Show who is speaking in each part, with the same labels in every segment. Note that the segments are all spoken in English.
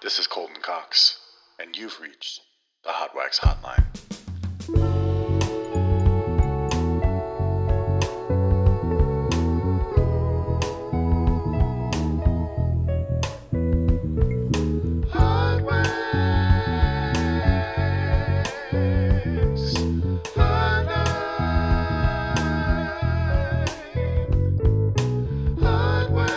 Speaker 1: This is Colton Cox, and you've reached the Hot Wax Hotline. Hot Wax Hotline. Hot Wax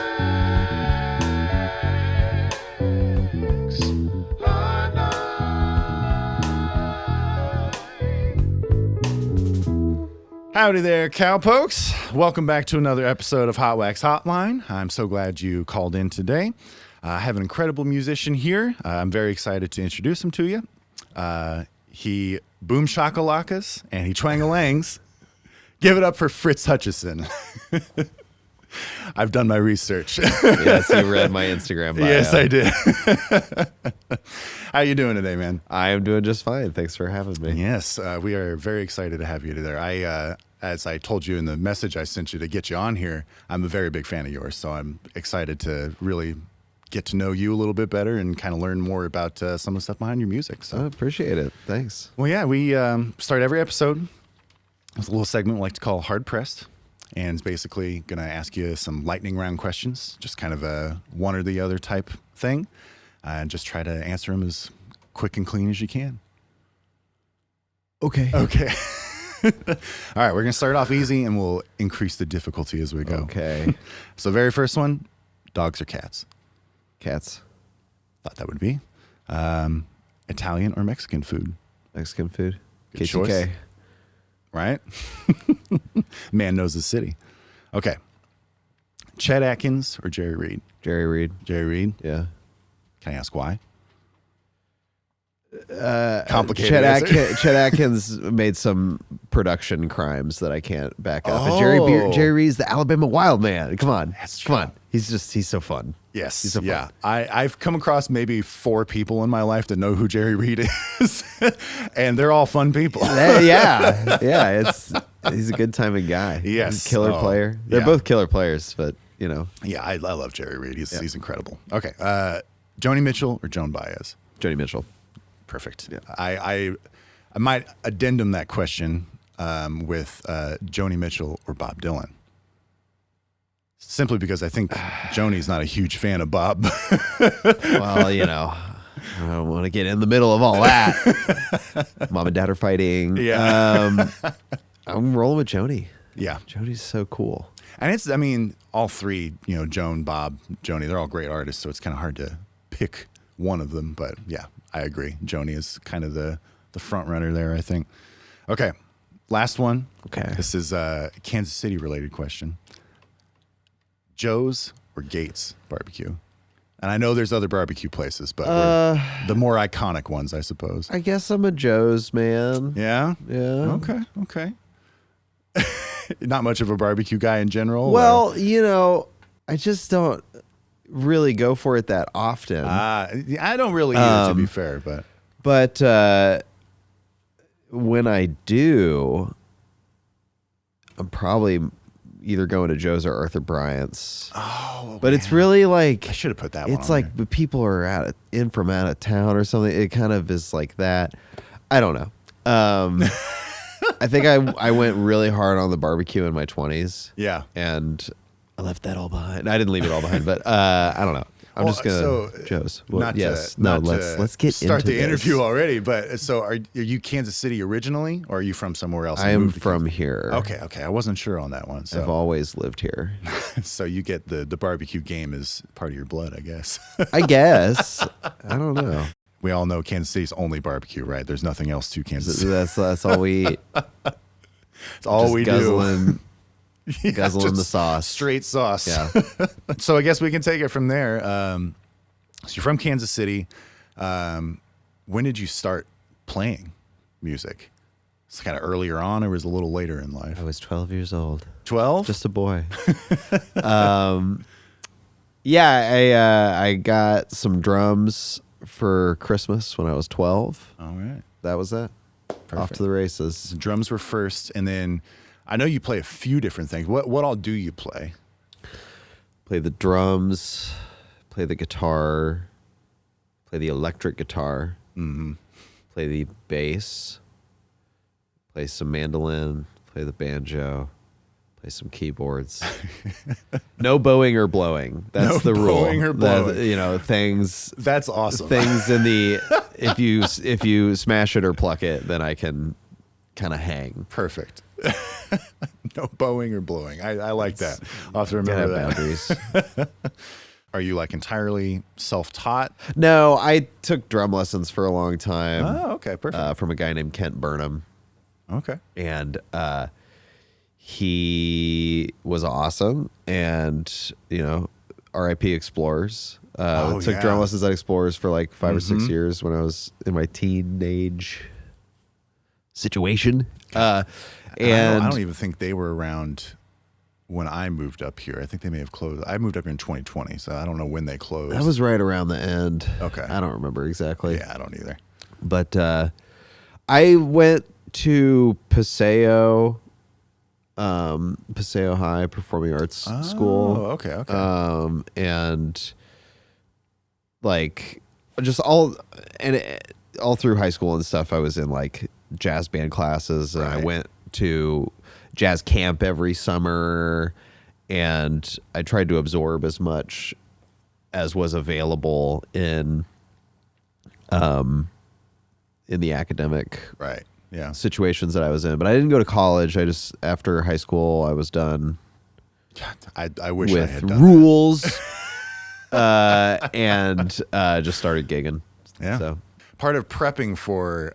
Speaker 1: Howdy there, cowpokes. Welcome back to another episode of Hot Wax Hotline. I'm so glad you called in today. I have an incredible musician here. I'm very excited to introduce him to you. He boom shakalakas and he twangalangs. Give it up for Fritz Hutchison. I've done my research.
Speaker 2: Yes, you read my Instagram bio.
Speaker 1: Yes, I did. How you doing today, man?
Speaker 2: I am doing just fine. Thanks for having me.
Speaker 1: Yes, we are very excited to have you there. As I told you in the message I sent you to get you on here, I'm a very big fan of yours, so I'm excited to really get to know you a little bit better and kind of learn more about some of the stuff behind your music. So
Speaker 2: I appreciate it. Thanks.
Speaker 1: Well, yeah, we start every episode with a little segment we like to call Hard Pressed. And it's basically going to ask you some lightning round questions, just kind of a one or the other type thing, and just try to answer them as quick and clean as you can.
Speaker 2: Okay.
Speaker 1: Okay. All right, we're going to start off easy, and we'll increase the difficulty as we go.
Speaker 2: Okay.
Speaker 1: So very first one, dogs or cats?
Speaker 2: Cats.
Speaker 1: Thought that would be. Italian or Mexican food?
Speaker 2: Mexican food.
Speaker 1: Good
Speaker 2: KTK.
Speaker 1: choice. Right? Man knows the city. Okay. Chet Atkins or Jerry Reed?
Speaker 2: Jerry Reed.
Speaker 1: Jerry Reed.
Speaker 2: Yeah.
Speaker 1: Can I ask why? Complicated.
Speaker 2: Chet Atkins made some production crimes that I can't back up.
Speaker 1: Oh.
Speaker 2: But Jerry Reed's the Alabama Wild Man. Come on.
Speaker 1: That's true.
Speaker 2: Come on. He's so fun.
Speaker 1: Yes.
Speaker 2: He's so fun.
Speaker 1: Yeah. I've come across maybe 4 people in my life that know who Jerry Reed is, and they're all fun people.
Speaker 2: Yeah. Yeah. He's a good timing guy.
Speaker 1: Yes.
Speaker 2: He's a killer player. They're both killer players, but you know.
Speaker 1: Yeah. I love Jerry Reed. He's incredible. Okay. Joni Mitchell or Joan Baez?
Speaker 2: Joni Mitchell.
Speaker 1: Perfect.
Speaker 2: Yeah.
Speaker 1: I might addendum that question with Joni Mitchell or Bob Dylan. Simply because I think Joni's not a huge fan of Bob.
Speaker 2: Well, you know, I don't want to get in the middle of all that. Mom and dad are fighting.
Speaker 1: Yeah.
Speaker 2: I'm rolling with Joni.
Speaker 1: Yeah.
Speaker 2: Joni's so cool.
Speaker 1: And all three, Joan, Bob, Joni, they're all great artists, so it's kind of hard to pick one of them. But yeah, I agree. Joni is kind of the front runner there, I think. Okay. Last one.
Speaker 2: Okay.
Speaker 1: This is a Kansas City related question. Joe's or Gates barbecue? And I know there's other barbecue places, but the more iconic ones, I suppose.
Speaker 2: I guess I'm a Joe's man.
Speaker 1: Yeah?
Speaker 2: Yeah.
Speaker 1: Okay. Not much of a barbecue guy in general?
Speaker 2: Well, I just don't really go for it that often.
Speaker 1: I don't really either, to be fair, but.
Speaker 2: But when I do, I'm probably either going to Joe's or Arthur Bryant's.
Speaker 1: Oh,
Speaker 2: but
Speaker 1: man.
Speaker 2: It's really like
Speaker 1: I should have put that one.
Speaker 2: It's
Speaker 1: on
Speaker 2: like
Speaker 1: there.
Speaker 2: people are from out of town or something. It kind of is like that. I don't know. I think I went really hard on the barbecue in my 20s.
Speaker 1: Yeah.
Speaker 2: And I left that all behind. I didn't leave it all behind, but I don't know. I'm just gonna Joe's. Well, let's get
Speaker 1: start
Speaker 2: into
Speaker 1: the
Speaker 2: this.
Speaker 1: interview already. But so are you Kansas City originally, or are you from somewhere else?
Speaker 2: I am from here.
Speaker 1: Okay. I wasn't sure on that one. So
Speaker 2: I've always lived here.
Speaker 1: so you get the barbecue game as part of your blood, I guess.
Speaker 2: I guess. I don't know.
Speaker 1: We all know Kansas City's only barbecue, right? There's nothing else to Kansas City.
Speaker 2: That's all we eat.
Speaker 1: It's all we do.
Speaker 2: Guzzling the sauce.
Speaker 1: Straight sauce.
Speaker 2: Yeah.
Speaker 1: So I guess we can take it from there. So you're from Kansas City. When did you start playing music? It's kind of earlier on, or was it a little later in life?
Speaker 2: I was 12 years old.
Speaker 1: 12?
Speaker 2: Just a boy. I got some drums for Christmas when I was 12.
Speaker 1: All right.
Speaker 2: That was that.
Speaker 1: Perfect.
Speaker 2: Off to the races.
Speaker 1: So drums were first, and then I know you play a few different things. What all do you play?
Speaker 2: Play the drums, play the guitar, play the electric guitar, play the bass, play some mandolin, play the banjo, play some keyboards. No bowing or blowing. That's the rule.
Speaker 1: Bowing or blowing.
Speaker 2: Things.
Speaker 1: That's awesome.
Speaker 2: Things in the if you smash it or pluck it, then I can kind of hang.
Speaker 1: Perfect. No bowing or blowing. I like that. I'll have to remember that.
Speaker 2: Boundaries.
Speaker 1: Are you like entirely self-taught?
Speaker 2: No, I took drum lessons for a long time.
Speaker 1: Oh, okay, perfect.
Speaker 2: From a guy named Kent Burnham.
Speaker 1: Okay.
Speaker 2: And he was awesome. And, RIP Explorers. Took drum lessons at Explorers for like 5 or 6 years when I was in my teenage situation.
Speaker 1: I don't even think they were around when I moved up here. I think they may have closed. I moved up here in 2020, so I don't know when they closed.
Speaker 2: That was right around the end.
Speaker 1: Okay.
Speaker 2: I don't remember exactly.
Speaker 1: Yeah, I don't either.
Speaker 2: But I went to Paseo High Performing Arts School.
Speaker 1: Oh, okay.
Speaker 2: And like just all through high school and stuff, I was in like jazz band classes, and I went to jazz camp every summer, and I tried to absorb as much as was available in the academic situations that I was in. But I didn't go to college. I just, after high school, I was done.
Speaker 1: God, I wish
Speaker 2: with
Speaker 1: I had done
Speaker 2: rules and just started gigging.
Speaker 1: Yeah.
Speaker 2: So
Speaker 1: part of prepping for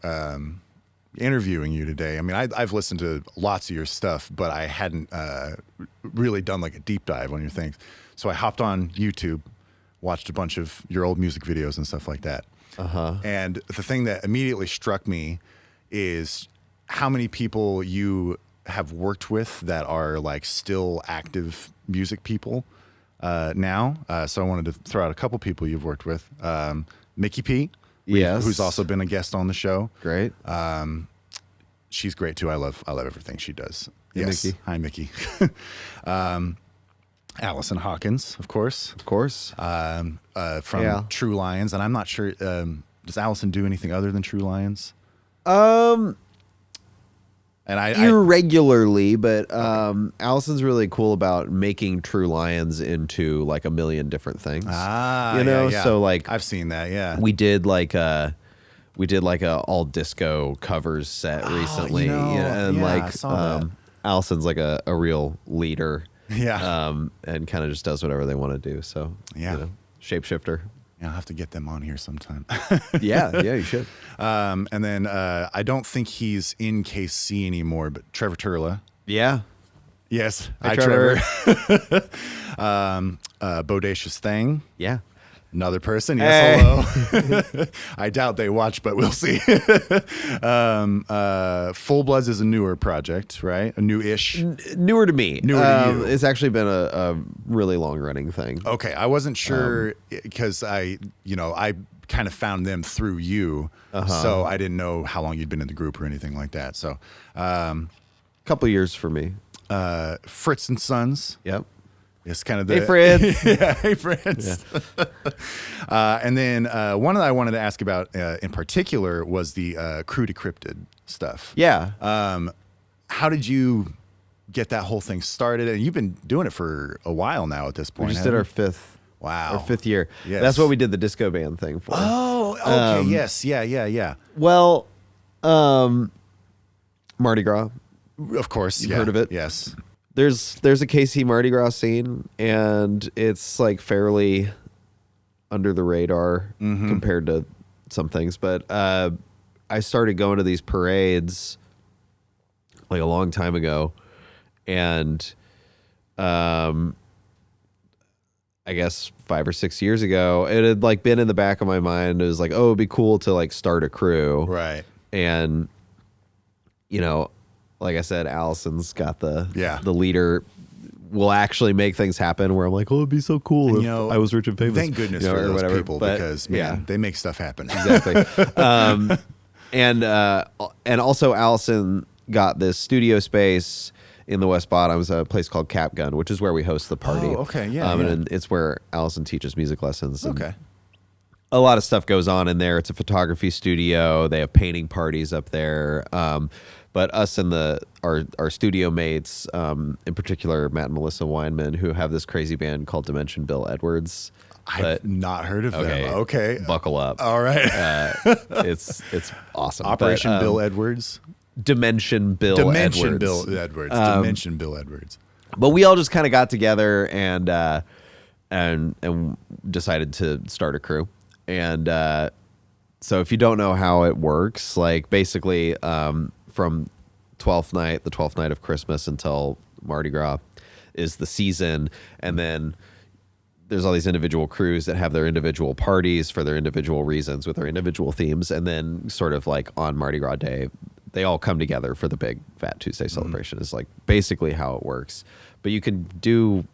Speaker 1: interviewing you today, I mean, I've listened to lots of your stuff, but I hadn't really done like a deep dive on your things. So I hopped on YouTube, watched a bunch of your old music videos and stuff like that. And the thing that immediately struck me is how many people you have worked with that are like still active music people now. So I wanted to throw out a couple people you've worked with. Mickey P.
Speaker 2: Yes.
Speaker 1: Who's also been a guest on the show.
Speaker 2: Great.
Speaker 1: She's great too. I love everything she does.
Speaker 2: Hey,
Speaker 1: Yes.
Speaker 2: Mickey.
Speaker 1: Hi, Mickey. Allison Hawkins, of course.
Speaker 2: Of course.
Speaker 1: From True Lions. And I'm not sure, does Allison do anything other than True Lions? And I
Speaker 2: irregularly, but Allison's really cool about making True Lions into like a million different things.
Speaker 1: Yeah.
Speaker 2: So like
Speaker 1: I've seen that. Yeah,
Speaker 2: we did like a all disco covers set recently, and
Speaker 1: I saw that.
Speaker 2: Allison's like a real leader, and kind of just does whatever they want to do. So shapeshifter.
Speaker 1: Yeah, I'll have to get them on here sometime.
Speaker 2: yeah, you should.
Speaker 1: And then I don't think he's in KC anymore, but Trevor Turla.
Speaker 2: Yeah.
Speaker 1: Yes.
Speaker 2: Hi,
Speaker 1: Trevor. Bodacious Thing.
Speaker 2: Yeah.
Speaker 1: Another person. Yes, hello. I doubt they watch, but we'll see. Full Bloods is a newer project, right? A new-ish.
Speaker 2: Newer to me.
Speaker 1: Newer to you.
Speaker 2: It's actually been a really long-running thing.
Speaker 1: Okay, I wasn't sure because I kind of found them through you, so I didn't know how long you'd been in the group or anything like that. So,
Speaker 2: couple years for me.
Speaker 1: Fritz and Sons.
Speaker 2: Yep.
Speaker 1: It's kind of the
Speaker 2: Hey Fritz.
Speaker 1: yeah, hey Fritz. Yeah. And then one that I wanted to ask about in particular was the Crew Decrypted stuff.
Speaker 2: Yeah.
Speaker 1: How did you get that whole thing started? And you've been doing it for a while now at this point.
Speaker 2: We just did our fifth year.
Speaker 1: Yes.
Speaker 2: That's what we did the disco band thing for.
Speaker 1: Oh, okay. Yes. Yeah.
Speaker 2: Well, Mardi Gras.
Speaker 1: Of course.
Speaker 2: You've heard of it?
Speaker 1: Yes.
Speaker 2: There's a KC Mardi Gras scene, and it's like fairly under the radar compared to some things. But I started going to these parades like a long time ago, and I guess 5 or 6 years ago, it had like been in the back of my mind. It was like, oh, it'd be cool to like start a crew,
Speaker 1: right?
Speaker 2: And like I said, Allison's got the leader will actually make things happen where I'm like, oh, it'd be so cool if I was rich and famous.
Speaker 1: Thank goodness for those people, because they make stuff happen.
Speaker 2: Exactly. And also Allison got this studio space in the West Bottoms, a place called Cap Gun, which is where we host the party.
Speaker 1: Oh, okay, yeah.
Speaker 2: And it's where Allison teaches music lessons.
Speaker 1: Okay.
Speaker 2: a lot of stuff goes on in there. It's a photography studio. They have painting parties up there. But us and our studio mates, in particular Matt and Melissa Weinman, who have this crazy band called Dimension Bill Edwards.
Speaker 1: I've not heard of them. Okay.
Speaker 2: Buckle up.
Speaker 1: All right.
Speaker 2: It's awesome.
Speaker 1: Operation Bill Edwards.
Speaker 2: Dimension Bill Edwards.
Speaker 1: Dimension Bill Edwards.
Speaker 2: But we all just kind of got together and decided to start a crew. And so if you don't know how it works, like basically from the 12th night of Christmas until Mardi Gras is the season, and then there's all these individual crews that have their individual parties for their individual reasons with their individual themes, and then sort of like on Mardi Gras Day, they all come together for the big Fat Tuesday celebration. Is like basically how it works. But you can do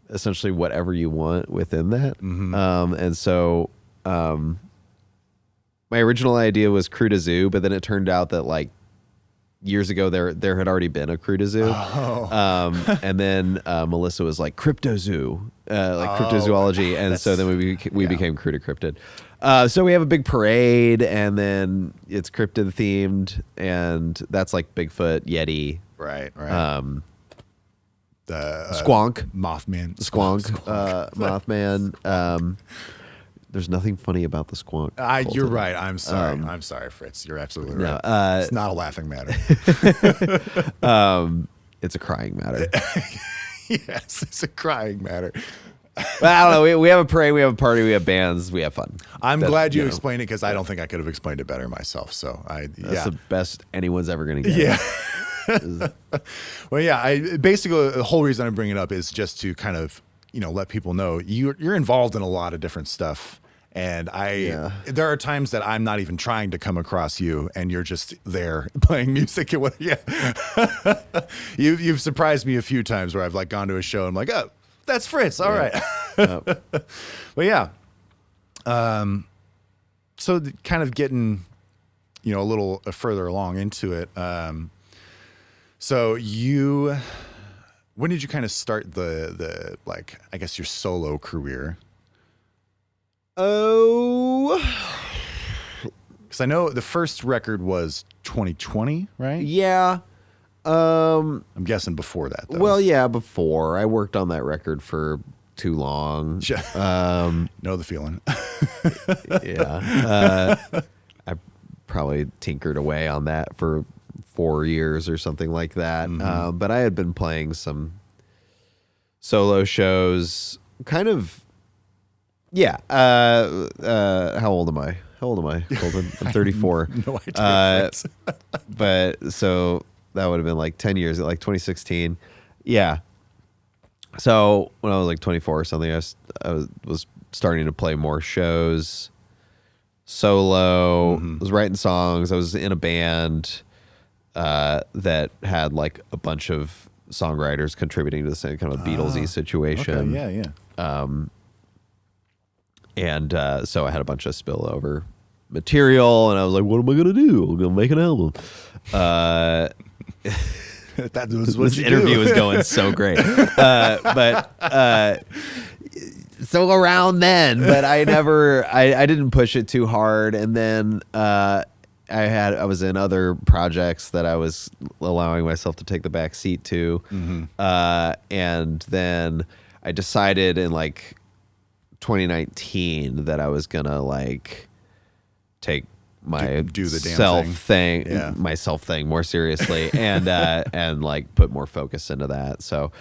Speaker 2: essentially whatever you want within that. And so my original idea was Crew to Zoo, but then it turned out that like years ago there had already been a Crew to Zoo. And then Melissa was like Cryptozoo, cryptozoology, and so then we became Crew to Cryptid. So we have a big parade, and then it's cryptid themed, and that's like Bigfoot, Yeti,
Speaker 1: Right.
Speaker 2: Squonk,
Speaker 1: Mothman,
Speaker 2: Mothman. There's nothing funny about the squonk.
Speaker 1: You're right. I'm sorry. I'm sorry, Fritz. You're absolutely right. It's not a laughing matter.
Speaker 2: It's a crying matter.
Speaker 1: Yes, it's a crying matter.
Speaker 2: But I don't know. We have a parade, we have a party, we have bands, we have fun.
Speaker 1: I'm glad you explained it, because I don't think I could have explained it better myself. So
Speaker 2: that's the best anyone's ever going to get.
Speaker 1: Yeah. Well, yeah. Basically, the whole reason I bring it up is just to kind of let people know you're involved in a lot of different stuff. And there are times that I'm not even trying to come across you, and you're just there playing music. And you've surprised me a few times where I've like gone to a show and I'm like, oh, that's Fritz. All right. But yeah. So kind of getting, a little further along into it. So when did you kind of start the like, I guess your solo career?
Speaker 2: Oh,
Speaker 1: because I know the first record was 2020, right?
Speaker 2: Yeah.
Speaker 1: I'm guessing before that, though.
Speaker 2: Well, yeah, before. I worked on that record for too long.
Speaker 1: Know the feeling.
Speaker 2: Yeah. I probably tinkered away on that for 4 years or something like that. But I had been playing some solo shows, kind of. Yeah. How old am I? Colton? I'm 34.
Speaker 1: No idea.
Speaker 2: But so that would have been like 10 years, like 2016. Yeah. So when I was like 24 or something, I was starting to play more shows solo. I was writing songs. I was in a band that had like a bunch of songwriters contributing to the same kind of Beatlesy situation.
Speaker 1: Okay, yeah.
Speaker 2: And so I had a bunch of spillover material, and I was like, what am I going to do? I'm going to make an album.
Speaker 1: That was what
Speaker 2: this interview was going so great. But so around then, but I didn't push it too hard. And then I was in other projects that I was allowing myself to take the back seat to. And then I decided in like 2019 that I was gonna like take my
Speaker 1: do the
Speaker 2: self
Speaker 1: damn
Speaker 2: thing, my self thing more seriously, and like put more focus into that. So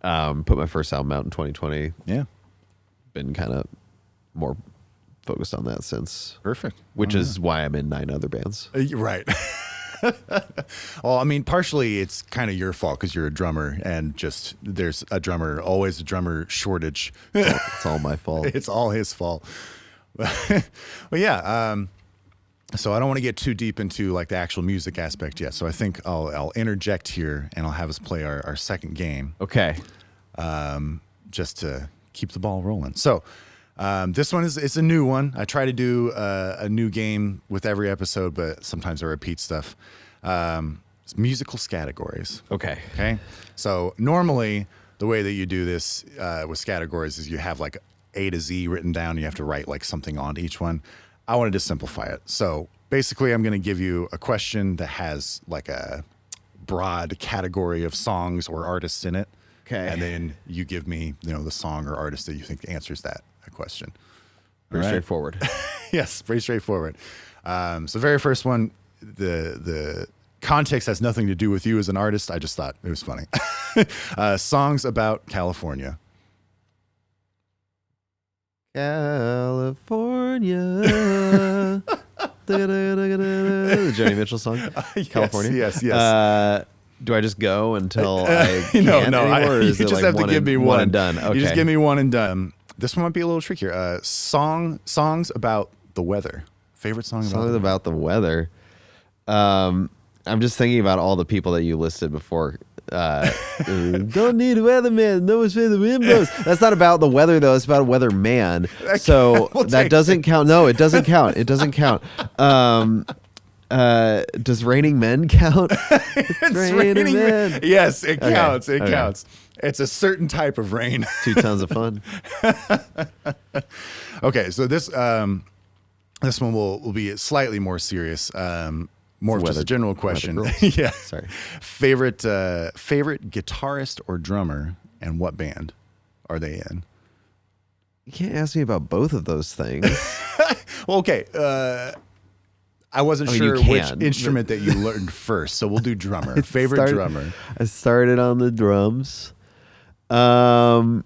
Speaker 2: put my first album out in 2020.
Speaker 1: Yeah,
Speaker 2: been kind of more focused on that since.
Speaker 1: Perfect.
Speaker 2: Which is why I'm in 9 other bands.
Speaker 1: Right. Well, I mean, partially it's kind of your fault because you're a drummer, and just there's always a drummer shortage.
Speaker 2: It's all my fault.
Speaker 1: It's all his fault. Well, yeah. So I don't want to get too deep into like the actual music aspect yet. So I think I'll interject here, and I'll have us play our second game.
Speaker 2: Okay.
Speaker 1: Just to keep the ball rolling. So this one it's a new one. I try to do a new game with every episode, but sometimes I repeat stuff. It's musical categories.
Speaker 2: Okay.
Speaker 1: So normally the way that you do this with categories is you have like A to Z written down. You have to write like something on each one. I wanted to simplify it. So basically, I'm going to give you a question that has like a broad category of songs or artists in it.
Speaker 2: Okay.
Speaker 1: And then you give me, the song or artist that you think answers that question.
Speaker 2: Pretty straightforward.
Speaker 1: Yes, pretty straightforward. So very first one, the context has nothing to do with you as an artist. I just thought it was funny. Songs about California.
Speaker 2: California. The Joni Mitchell song. California.
Speaker 1: Yes.
Speaker 2: Do I just go until I can't
Speaker 1: no.
Speaker 2: anymore, or
Speaker 1: You
Speaker 2: is it
Speaker 1: just
Speaker 2: like
Speaker 1: have to give me
Speaker 2: one and done? Okay.
Speaker 1: You just give me one and done. This one might be a little trickier. Songs about the weather. Favorite song
Speaker 2: about the weather. I'm just thinking about all the people that you listed before. Don't need a weatherman. No one's the wind blows. That's not about the weather though. It's about a weatherman. So that doesn't count. No, it doesn't count. It doesn't count. Does Raining Men count?
Speaker 1: It's raining men. Yes, it counts.
Speaker 2: Okay.
Speaker 1: It counts. It's a certain type of rain.
Speaker 2: 2 tons of fun.
Speaker 1: Okay, so this one will be slightly more serious. More of just a general question. Yeah.
Speaker 2: Sorry.
Speaker 1: Favorite guitarist or drummer, and what band are they in?
Speaker 2: You can't ask me about both of those things.
Speaker 1: Well, okay. I wasn't sure which instrument that you learned first, so we'll do drummer. Favorite drummer.
Speaker 2: I started on the drums. It's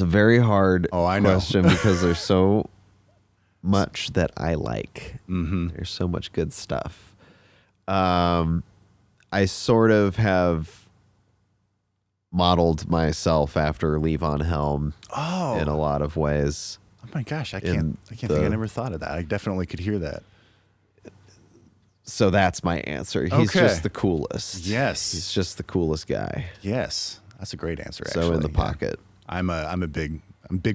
Speaker 2: a very hard question because there's so much that I like.
Speaker 1: Mm-hmm.
Speaker 2: There's so much good stuff. I sort of have modeled myself after Levon Helm in a lot of ways.
Speaker 1: Oh my gosh, I can't think I never thought of that. I definitely could hear that.
Speaker 2: So that's my answer. He's just the coolest.
Speaker 1: Yes.
Speaker 2: He's just the coolest guy.
Speaker 1: Yes. That's a great answer, actually.
Speaker 2: So in the pocket.
Speaker 1: I'm a big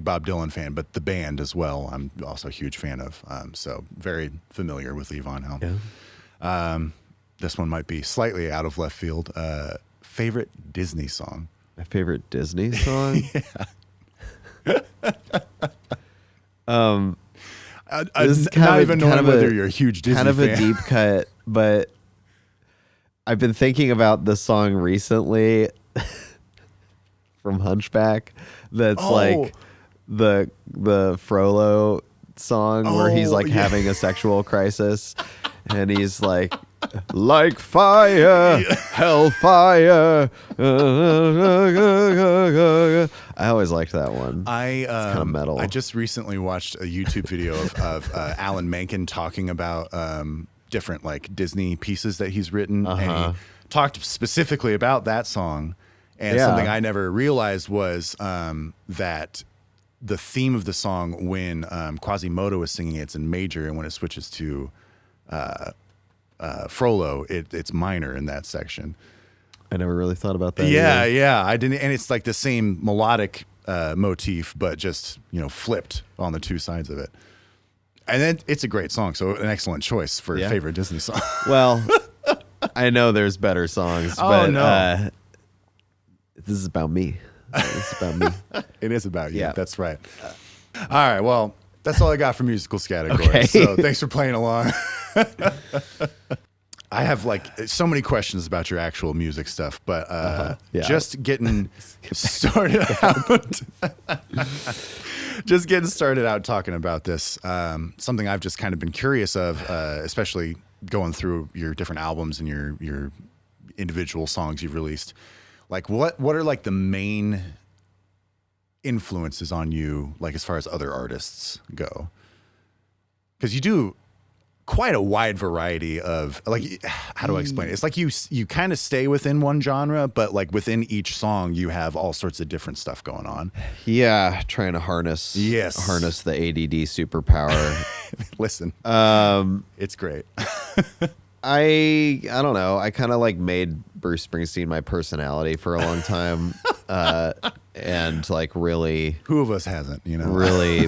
Speaker 1: Bob Dylan fan, but the band as well, I'm also a huge fan of. So very familiar with Levon Helm.
Speaker 2: Yeah.
Speaker 1: This one might be slightly out of left field. Favorite Disney song?
Speaker 2: My favorite Disney song?
Speaker 1: This is not even knowing whether you're a huge Disney fan.
Speaker 2: Kind of a deep cut, but I've been thinking about the song recently from Hunchback. That's like the Frollo song where he's like having a sexual crisis, and he's like fire, hellfire. I always liked that one. It's kind of metal.
Speaker 1: I just recently watched a YouTube video of Alan Menken talking about different like Disney pieces that he's written, and he talked specifically about that song. And something I never realized was that the theme of the song, when Quasimodo is singing, it's in major, and when it switches to Frollo, it's minor in that section.
Speaker 2: I never really thought about that.
Speaker 1: Yeah, I didn't, and it's like the same melodic motif, but just flipped on the two sides of it. And then it's a great song, so an excellent choice for favorite Disney song.
Speaker 2: Well, I know there's better songs, but this is about me. It's about me.
Speaker 1: It is about you.
Speaker 2: Yeah.
Speaker 1: That's right. All right. Well, that's all I got for musical category.
Speaker 2: Okay.
Speaker 1: So thanks for playing along. I have like so many questions about your actual music stuff, but just getting started out. Just getting started out talking about this. Something I've just kind of been curious of, especially going through your different albums and your individual songs you've released. Like what are like the main influences on you, like as far as other artists go? Because you do quite a wide variety of, like, how do I explain it? It's like you kind of stay within one genre, but like within each song you have all sorts of different stuff going on.
Speaker 2: Yeah, trying to harness the ADD superpower.
Speaker 1: Listen, it's great.
Speaker 2: I don't know. I kind of like made Bruce Springsteen my personality for a long time, and like really,
Speaker 1: who of us hasn't?
Speaker 2: Really,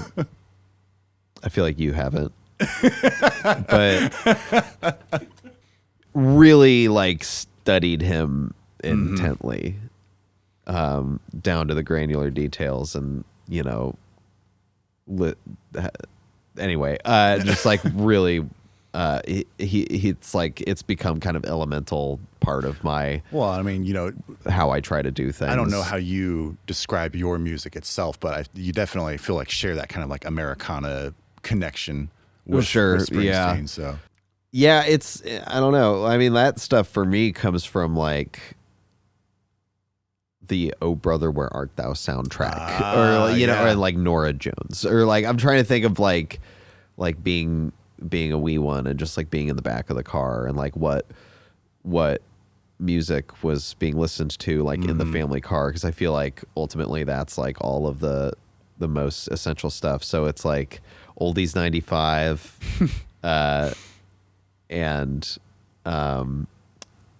Speaker 2: I feel like you haven't, but really like studied him intently, down to the granular details, and anyway, just like really, it's like it's become kind of elemental part of my.
Speaker 1: Well, I mean,
Speaker 2: how I try to do things.
Speaker 1: I don't know how you describe your music itself, but you definitely feel like share that kind of like Americana connection with, with Springsteen.
Speaker 2: Yeah.
Speaker 1: So
Speaker 2: yeah, I don't know. I mean, that stuff for me comes from like the "Oh Brother, Where Art Thou" soundtrack, or like Norah Jones, or like I'm trying to think of like being a wee one and just like being in the back of the car and like what music was being listened to like in the family car, because I feel like ultimately that's like all of the most essential stuff. So it's like oldies 95 and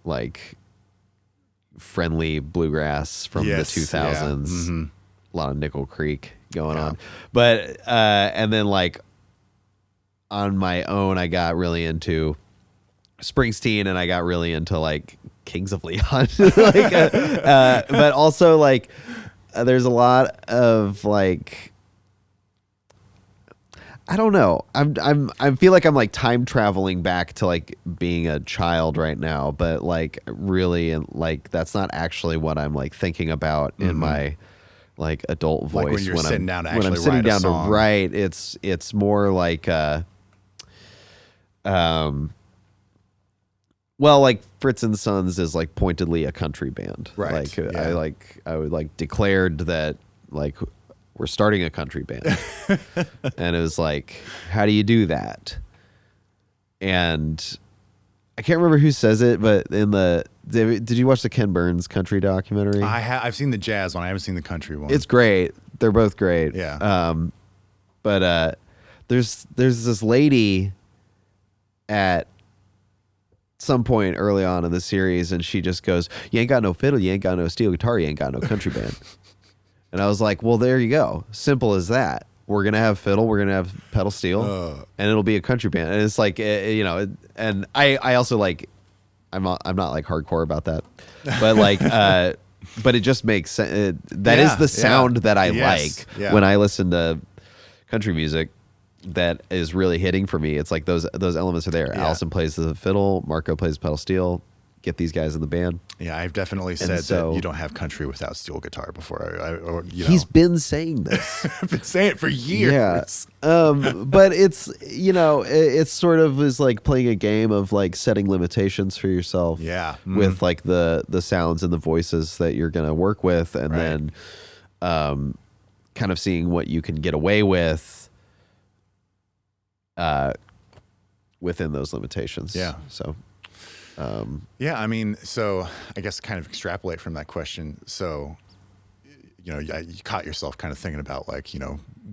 Speaker 2: like friendly bluegrass from the 2000s. A lot of Nickel Creek going on, but and then like on my own I got really into Springsteen, and I got really into like Kings of Leon. Like, but also like there's a lot of like, I don't know. I feel like I'm like time traveling back to like being a child right now, but like really, and like that's not actually what I'm like thinking about in my like adult voice.
Speaker 1: Like when you're sitting down to actually
Speaker 2: when I'm sitting
Speaker 1: write a
Speaker 2: down
Speaker 1: song.
Speaker 2: to write, it's more like well, like Fritz and Sons is like pointedly a country band.
Speaker 1: Right.
Speaker 2: Like I would like declared that like we're starting a country band. And it was like, how do you do that? And I can't remember who says it, but did you watch the Ken Burns country documentary?
Speaker 1: I've seen the jazz one. I haven't seen the country one.
Speaker 2: It's great. They're both great.
Speaker 1: Yeah.
Speaker 2: But there's this lady at some point early on in the series, and she just goes, "You ain't got no fiddle, you ain't got no steel guitar, you ain't got no country band." And I was like, well, there you go. Simple as that. We're going to have fiddle, we're going to have pedal steel, and it'll be a country band. And it's like, and I also like, I'm not like hardcore about that, but like, but it just makes sense. That is the sound that I like when I listen to country music. That is really hitting for me. It's like those elements are there. Yeah. Allison plays the fiddle, Marco plays pedal steel. Get these guys in the band. Yeah,
Speaker 1: I've definitely said that you don't have country without steel guitar before.
Speaker 2: He's been saying this.
Speaker 1: I've been saying it for years.
Speaker 2: Yeah. But it's it's sort of is like playing a game of like setting limitations for yourself.
Speaker 1: Yeah.
Speaker 2: With like the sounds and the voices that you're gonna work with, and then kind of seeing what you can get away with. Within those limitations.
Speaker 1: Yeah.
Speaker 2: So,
Speaker 1: I mean, so I guess kind of extrapolate from that question. So, you caught yourself kind of thinking about like,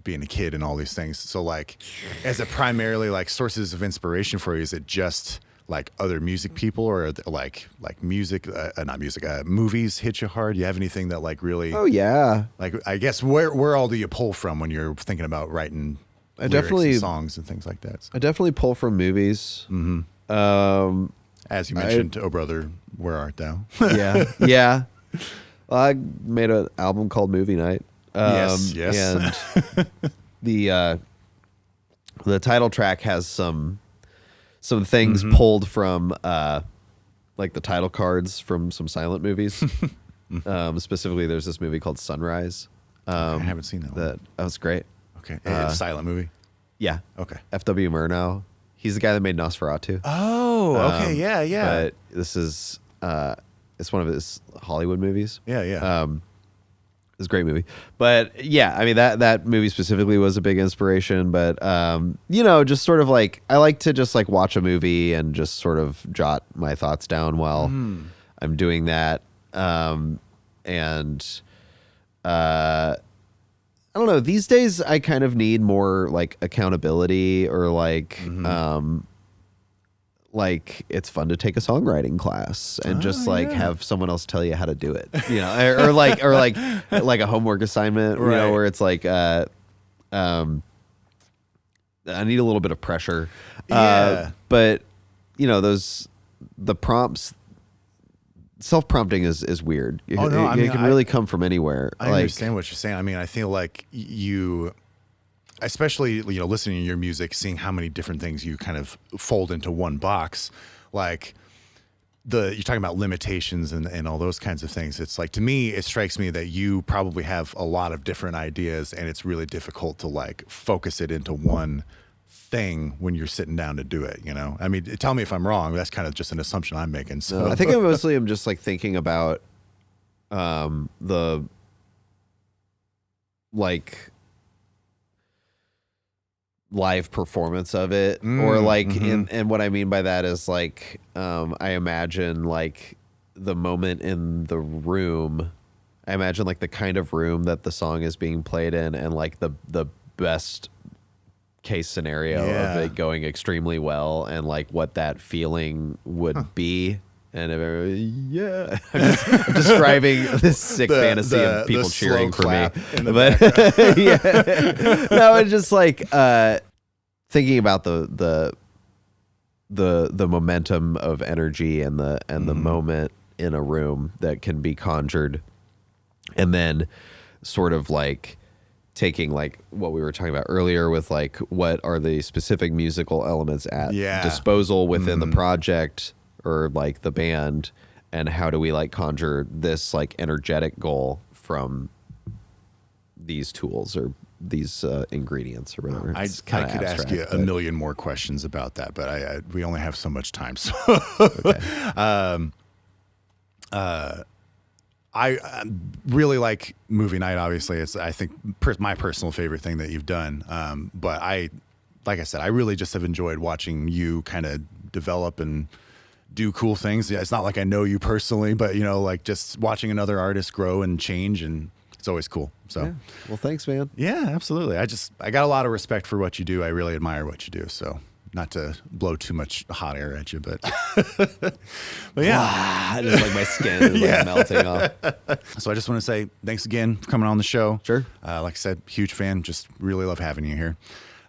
Speaker 1: being a kid and all these things. So like, as it primarily like sources of inspiration for you, is it just like other music people, or like music, not music, movies hit you hard? You have anything that like really?
Speaker 2: Oh yeah.
Speaker 1: Like, I guess where all do you pull from when you're thinking about writing? I
Speaker 2: definitely
Speaker 1: songs and things like that. So.
Speaker 2: I definitely pull from movies.
Speaker 1: Mm-hmm. As you mentioned, "Oh Brother, Where Art Thou?"
Speaker 2: Yeah. Well, I made an album called Movie Night.
Speaker 1: Yes.
Speaker 2: And the title track has some things pulled from like the title cards from some silent movies. Specifically, there's this movie called Sunrise.
Speaker 1: I haven't seen that one.
Speaker 2: That was great.
Speaker 1: Okay. It's a silent movie?
Speaker 2: Yeah.
Speaker 1: Okay.
Speaker 2: F.W. Murnau. He's the guy that made Nosferatu.
Speaker 1: Oh, okay. Yeah.
Speaker 2: But this is, it's one of his Hollywood movies.
Speaker 1: Yeah.
Speaker 2: It's a great movie. But yeah, I mean, that movie specifically was a big inspiration. But, just sort of like, I like to just like watch a movie and just sort of jot my thoughts down while I'm doing that. I don't know. These days, I kind of need more like accountability, or like, like it's fun to take a songwriting class and just like have someone else tell you how to do it, or like a homework assignment, where it's like, I need a little bit of pressure. But the prompts. Self-prompting is weird. It can really come from anywhere.
Speaker 1: I understand what you're saying. I mean, I feel like especially, listening to your music, seeing how many different things you kind of fold into one box, like you're talking about limitations and all those kinds of things. It's like, to me, it strikes me that you probably have a lot of different ideas, and it's really difficult to like focus it into one thing when you're sitting down to do it. I mean, tell me if I'm wrong. That's kind of just an assumption I'm making. So
Speaker 2: No, I think I mostly am just like thinking about the like live performance of it, or like and what I mean by that is like I imagine like the moment in the room. I imagine like the kind of room that the song is being played in, and like the best case scenario of it going extremely well, and like what that feeling would be. And I'm describing this sick fantasy of people cheering for me. But no, it's just like thinking about the momentum of energy and the moment in a room that can be conjured, and then sort of like taking like what we were talking about earlier with like what are the specific musical elements at disposal within the project or like the band, and how do we like conjure this like energetic goal from these tools or these ingredients or whatever.
Speaker 1: I could ask you a million more questions about that, but we only have so much time. So I really like Movie Night. Obviously, it's I think my personal favorite thing that you've done. But like I said, I really just have enjoyed watching you kind of develop and do cool things. It's not like I know you personally, but like just watching another artist grow and change, and it's always cool. So,
Speaker 2: yeah. Well, thanks, man.
Speaker 1: Yeah, absolutely. I got a lot of respect for what you do. I really admire what you do. So, not to blow too much hot air at you, but yeah,
Speaker 2: just like my skin is like melting off.
Speaker 1: So I just want to say thanks again for coming on the show.
Speaker 2: Sure.
Speaker 1: Like I said, huge fan. Just really love having you here.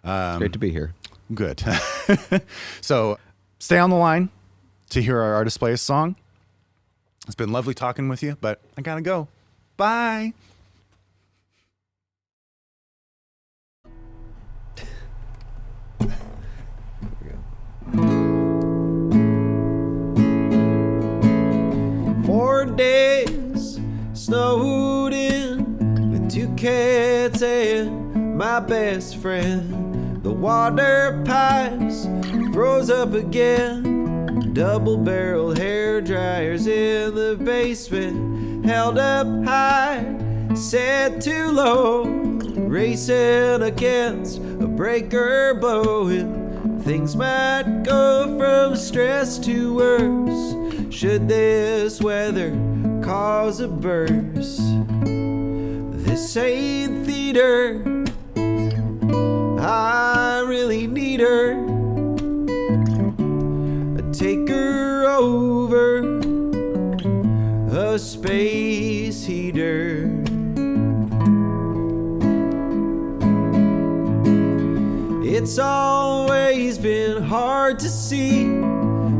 Speaker 2: It's great to be here.
Speaker 1: Good. So stay on the line to hear our artist play a song. It's been lovely talking with you, but I gotta go. Bye.
Speaker 3: Days snowed in with two cats and my best friend. The water pipes froze up again. Double-barreled hair dryers in the basement, held up high, set too low, racing against a breaker blowing. Things might go from stress to worse should this weather cause a burst. This ain't theater, I really need her. I'd take her over a space heater. It's always been hard to see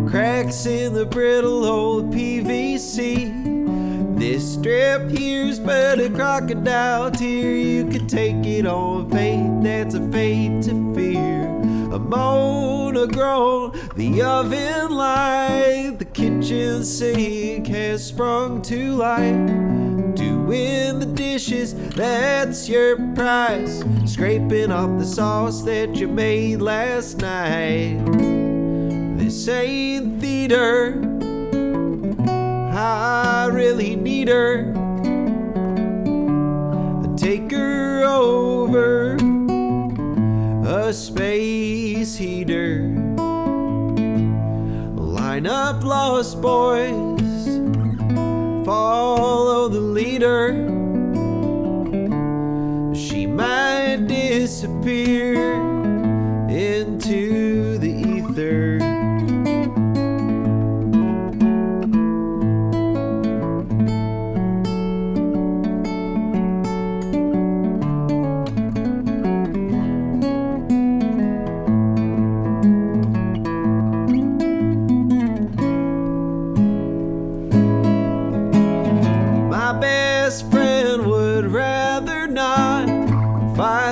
Speaker 3: cracks in the brittle old PVC. This strip here's but a crocodile tear. You could take it on faith, that's a fate to fear. A moan, a groan, the oven light, the kitchen sink has sprung to life. Doing the dishes, that's your price. Scraping off the sauce that you made last night. This ain't theater, I really need her. I'd take her over a space heater. Line up, lost boys, follow the leader. She might disappear into the ether.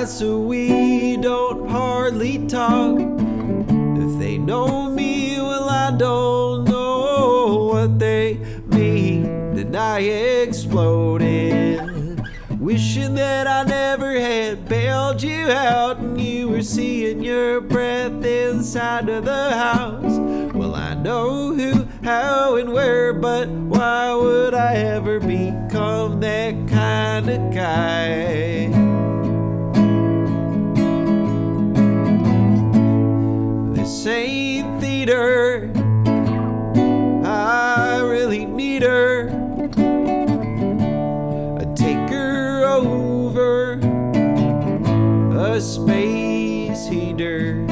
Speaker 3: So we talk. If they know me, well, I don't know what they mean. And I exploded, wishing that I never had bailed you out and you were seeing your breath inside of the house. Well, I know who, how, and where, but why would I ever become that kind of guy? This ain't theater, I really need her. I'd take her over a space heater.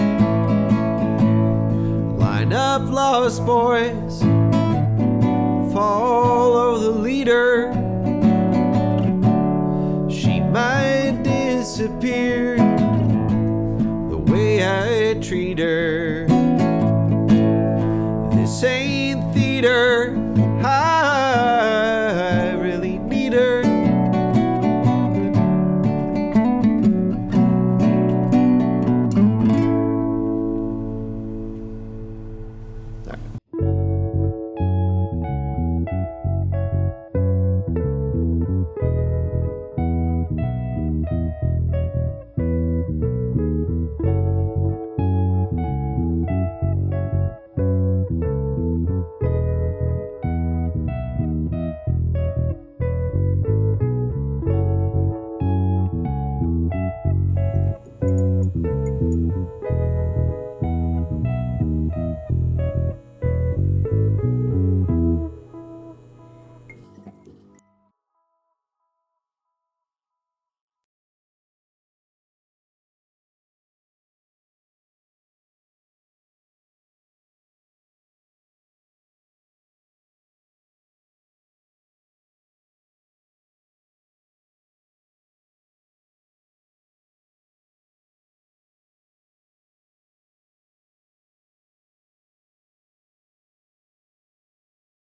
Speaker 3: Line up, lost boys, follow the leader. She might disappear